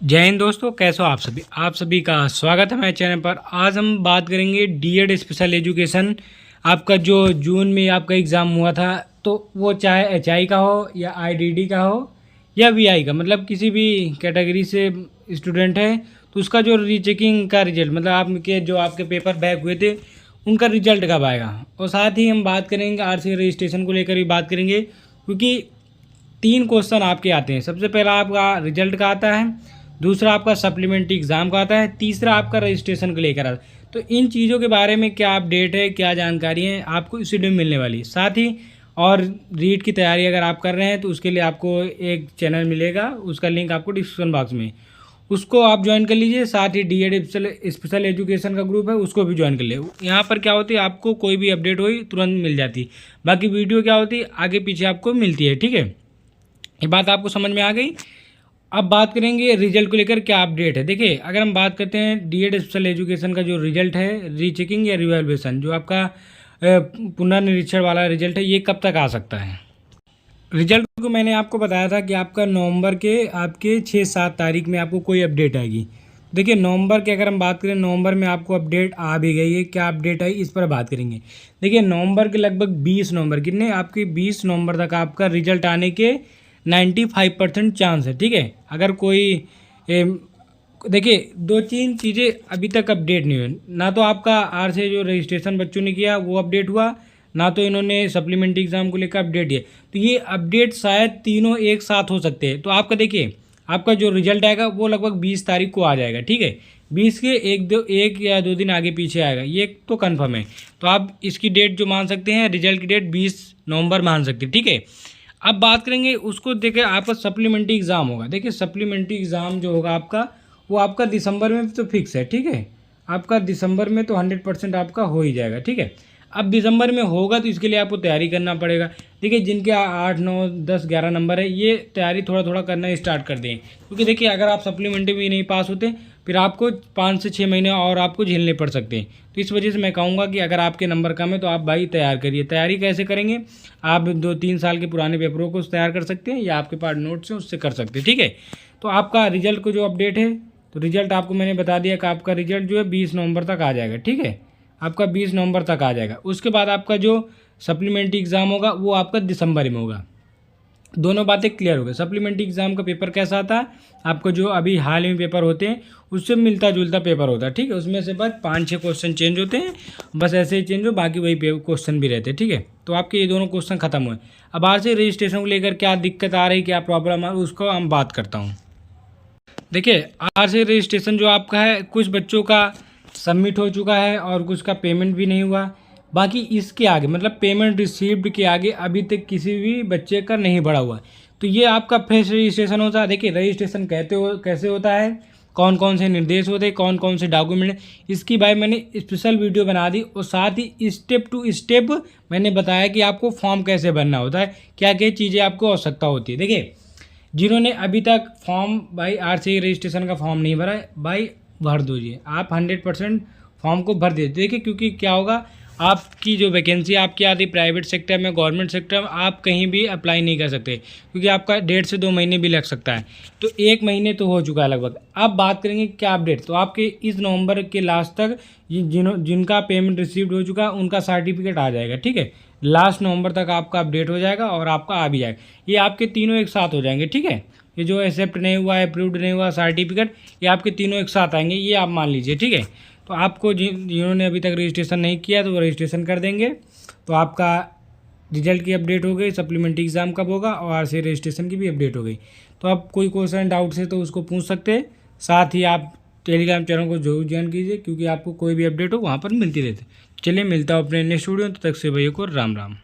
जय हिंद दोस्तों, कैसे हो आप सभी का स्वागत है मेरे चैनल पर। आज हम बात करेंगे डीएड स्पेशल एजुकेशन। आपका जो जून में आपका एग्ज़ाम हुआ था, तो वो चाहे एचआई का हो या आईडीडी का हो या वीआई का, मतलब किसी भी कैटेगरी से स्टूडेंट है तो उसका जो रीचेकिंग का रिजल्ट, मतलब आपके जो आपके पेपर बैक हुए थे उनका रिजल्ट कब आएगा। और साथ ही हम बात करेंगे आरसी रजिस्ट्रेशन को लेकर भी बात करेंगे, क्योंकि 3 क्वेश्चन आपके आते हैं। सबसे पहला आपका रिजल्ट का आता है, दूसरा आपका सप्लीमेंट्री एग्ज़ाम का आता है, तीसरा आपका रजिस्ट्रेशन को लेकर आता है। तो इन चीज़ों के बारे में क्या अपडेट है, क्या जानकारी है, आपको इस वीडियो में मिलने वाली है। साथ ही और रीट की तैयारी अगर आप कर रहे हैं तो उसके लिए आपको एक चैनल मिलेगा, उसका लिंक आपको डिस्क्रिप्शन बॉक्स में, उसको आप ज्वाइन कर लीजिए। साथ ही डीएड स्पेशल एजुकेशन का ग्रुप है, उसको भी ज्वाइन कर लिए। यहाँ पर क्या होती है, आपको कोई भी अपडेट हुई तुरंत मिल जाती, बाकी वीडियो क्या होती है आगे पीछे आपको मिलती है। ठीक है, ये बात आपको समझ में आ गई। अब बात करेंगे रिजल्ट को लेकर क्या अपडेट है। देखिए, अगर हम बात करते हैं डीएड स्पेशल एजुकेशन का जो रिजल्ट है, रीचेकिंग या रिवैल्यूएशन, जो आपका पुनर्निरीक्षण वाला रिजल्ट है, ये कब तक आ सकता है। रिजल्ट को मैंने आपको बताया था कि आपका नवंबर के आपके 6-7 तारीख में आपको कोई अपडेट आएगी। देखिए, नवंबर की अगर हम बात करें, नवंबर में आपको अपडेट आ भी गई है। क्या अपडेट आई इस पर बात करेंगे। देखिए, नवंबर के लगभग 20 नवंबर, कितने आपके 20 नवंबर तक आपका रिजल्ट आने के 95% चांस है। ठीक है, अगर कोई देखिए 2-3 चीज़ें अभी तक अपडेट नहीं हुई। ना तो आपका आर से जो रजिस्ट्रेशन बच्चों ने किया वो अपडेट हुआ, ना तो इन्होंने सप्लीमेंट्री एग्ज़ाम को लेकर अपडेट दिया। तो ये अपडेट शायद तीनों एक साथ हो सकते हैं। तो आपका देखिए, आपका जो रिजल्ट आएगा वो लगभग 20 तारीख को आ जाएगा। ठीक है, 20 के एक या 2 दिन आगे पीछे आएगा, ये तो कन्फर्म है। तो आप इसकी डेट जो मान सकते हैं, रिजल्ट की डेट 20 नवंबर मान सकते हैं। ठीक है, अब बात करेंगे उसको। देखिए, आपका सप्लीमेंट्री एग्ज़ाम होगा। देखिए, सप्लीमेंट्री एग्ज़ाम जो होगा आपका, वो आपका दिसंबर में तो फिक्स है। ठीक है, आपका दिसंबर में तो 100% आपका हो ही जाएगा। ठीक है, अब दिसंबर में होगा तो इसके लिए आपको तैयारी करना पड़ेगा। देखिए, जिनके 8, 9, 10, 11 नंबर है, ये तैयारी थोड़ा थोड़ा करना स्टार्ट कर दें, क्योंकि देखिए अगर आप सप्लीमेंट्री में नहीं पास होते फिर आपको 5 से 6 महीने और आपको झेलने पड़ सकते हैं। तो इस वजह से मैं कहूँगा कि अगर आपके नंबर कम है तो आप भाई तैयार करिए। तैयारी कैसे करेंगे, आप 2-3 साल के पुराने पेपरों को तैयार कर सकते हैं, या आपके पास नोट्स हैं उससे कर सकते हैं। ठीक है, तो आपका रिजल्ट को जो अपडेट है, तो रिजल्ट आपको मैंने बता दिया कि आपका रिजल्ट जो है 20 नवंबर तक आ जाएगा। ठीक है, आपका 20 नवंबर तक आ जाएगा। उसके बाद आपका जो सप्लीमेंट्री एग्ज़ाम होगा वो आपका दिसंबर में होगा। दोनों बातें क्लियर हो गई। सप्लीमेंट्री एग्ज़ाम का पेपर कैसा आता है, आपको जो अभी हाल में पेपर होते हैं उससे मिलता जुलता पेपर होता है। ठीक है, उसमें से बस 5-6 क्वेश्चन चेंज होते हैं, बस ऐसे ही चेंज हो, बाकी वही क्वेश्चन भी रहते हैं। ठीक है, तो आपके ये दोनों क्वेश्चन खत्म हुए। अब आज से रजिस्ट्रेशन को लेकर क्या दिक्कत आ रही, क्या प्रॉब्लम आ रही, उसको हम बात करता हूँ। देखिए, आर से रजिस्ट्रेशन जो आपका है, कुछ बच्चों का सबमिट हो चुका है और कुछ का पेमेंट भी नहीं हुआ। बाकी इसके आगे, मतलब पेमेंट रिसीव्ड के आगे अभी तक किसी भी बच्चे का नहीं बढ़ा हुआ। तो ये आपका फ्रेश रजिस्ट्रेशन होता है। देखिए, रजिस्ट्रेशन कैसे होता है, कौन कौन से निर्देश होते हैं, कौन कौन से डॉक्यूमेंट, इसकी भाई मैंने स्पेशल वीडियो बना दी। और साथ ही स्टेप टू स्टेप मैंने बताया कि आपको फॉर्म कैसे भरना होता है, क्या क्या चीज़ें आपको आवश्यकता होती है। देखिए, जिन्होंने अभी तक फॉर्म भाई आरसीई रजिस्ट्रेशन का फॉर्म नहीं भरा है, भाई भर दीजिए। आप 100% फॉर्म को भर दीजिए। देखिए, क्योंकि क्या होगा, आपकी जो वैकेंसी आपकी आती है प्राइवेट सेक्टर में, गवर्नमेंट सेक्टर में, आप कहीं भी अप्लाई नहीं कर सकते, क्योंकि आपका 1.5 से 2 महीने भी लग सकता है। तो 1 महीने तो हो चुका है लगभग। अब बात करेंगे क्या अपडेट। तो आपके इस नवंबर के लास्ट तक जिनका पेमेंट रिसीव्ड हो चुका है उनका सर्टिफिकेट आ जाएगा। ठीक है, लास्ट नवंबर तक आपका अपडेट हो जाएगा और आपका आ भी जाएगा। ये आपके तीनों एक साथ हो जाएंगे। ठीक है, ये जो एक्सेप्ट नहीं हुआ, अप्रूव्ड नहीं हुआ, सर्टिफिकेट, ये आपके तीनों एक साथ आएंगे, ये आप मान लीजिए। ठीक है, तो आपको जिन्होंने अभी तक रजिस्ट्रेशन नहीं किया तो वो रजिस्ट्रेशन कर देंगे। तो आपका रिजल्ट की अपडेट हो गई, सप्लीमेंट्री एग्ज़ाम कब होगा, और आरसी रजिस्ट्रेशन की भी अपडेट हो गई। तो आप कोई क्वेश्चन डाउट से तो उसको पूछ सकते हैं। साथ ही आप टेलीग्राम चैनल को जरूर ज्वाइन कीजिए, क्योंकि आपको कोई भी अपडेट हो वहाँ पर मिलती रहती है। चलिए, मिलता हूँ अपने नेक्स्ट वीडियो, तो तक से भैया को राम राम।